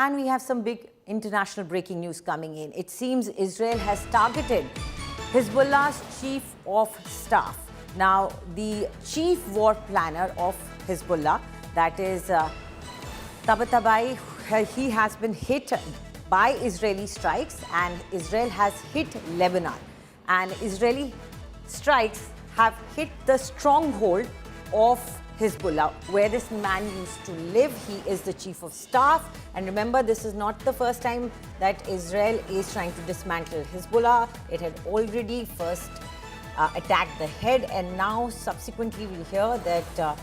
And we have some big international breaking news coming in. It seems Israel has targeted Hezbollah's chief of staff. Now, the chief war planner of Hezbollah, that is Tabatabai, he has been hit by Israeli strikes, and Israel has hit Lebanon. And Israeli strikes have hit the stronghold of Hezbollah, where this man used to live. He is the chief of staff. And remember, this is not the first time that Israel is trying to dismantle Hezbollah. It had already first attacked the head, and now subsequently we hear that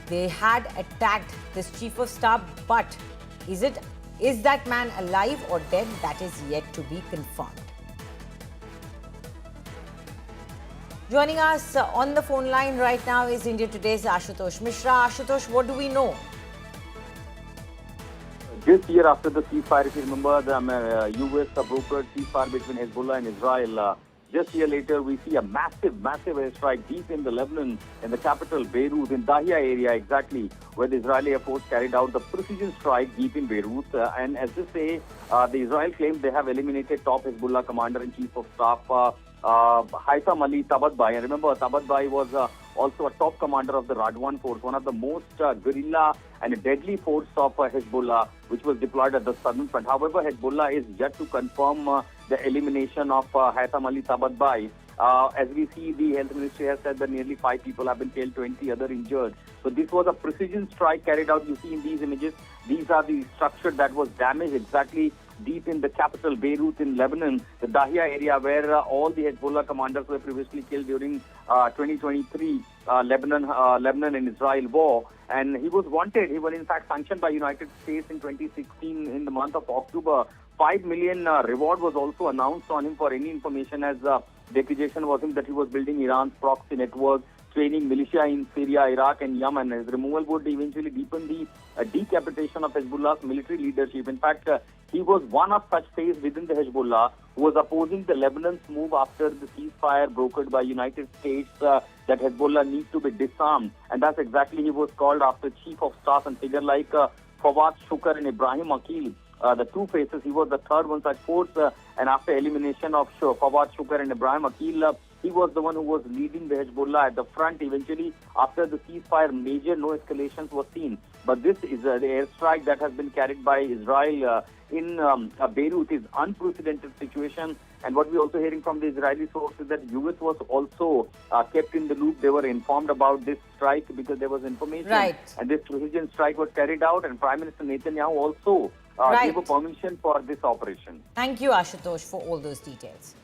they had attacked this chief of staff. But is that man alive or dead? That is yet to be confirmed. Joining us on the phone line right now is India Today's Ashutosh Mishra. Ashutosh, what do we know? This year, after the ceasefire, if you remember, the US brokered ceasefire between Hezbollah and Israel. Just a year later, we see a massive airstrike deep in the Lebanon, in the capital Beirut, in Dahia area exactly, where the Israeli Air Force carried out the precision strike deep in Beirut. And as they say, the Israel claims they have eliminated top Hezbollah commander-in-chief of staff, Haytham Ali Tabatabai. And remember, Tabatabai was also a top commander of the Radwan force, one of the most guerrilla and deadly force of Hezbollah, which was deployed at the southern front. However, Hezbollah is yet to confirm the elimination of Haytham Ali Tabatabai. As we see, the health ministry has said that nearly 5 people have been killed, 20 other injured. So this was a precision strike carried out. You see in these images, these are the structure that was damaged exactly deep in the capital Beirut in Lebanon, the Dahia area where all the Hezbollah commanders were previously killed during 2023 Lebanon and Israel war. And he was wanted. He was in fact sanctioned by United States in 2016 in the month of October. 5 million reward was also announced on him for any information, as the accusation was him that he was building Iran's proxy network, training militia in Syria, Iraq and Yemen. His removal would eventually deepen the decapitation of Hezbollah's military leadership. In fact, he was one of such phase within the Hezbollah who was opposing the Lebanon's move after the ceasefire brokered by United States that Hezbollah needs to be disarmed. And that's exactly he was called after chief of staff and figure like Fawad Shukar and Ibrahim Akil. The two faces, he was the third one such force, and after elimination of Fawad Shukar and Ibrahim Akil, he was the one who was leading the Hezbollah at the front. Eventually, after the ceasefire, major no escalations were seen. But this is the airstrike that has been carried by Israel in Beirut is unprecedented situation. And what we're also hearing from the Israeli sources is that US was also kept in the loop. They were informed about this strike because there was information. Right. And this precision strike was carried out, and Prime Minister Netanyahu also gave a permission for this operation. Thank you, Ashutosh, for all those details.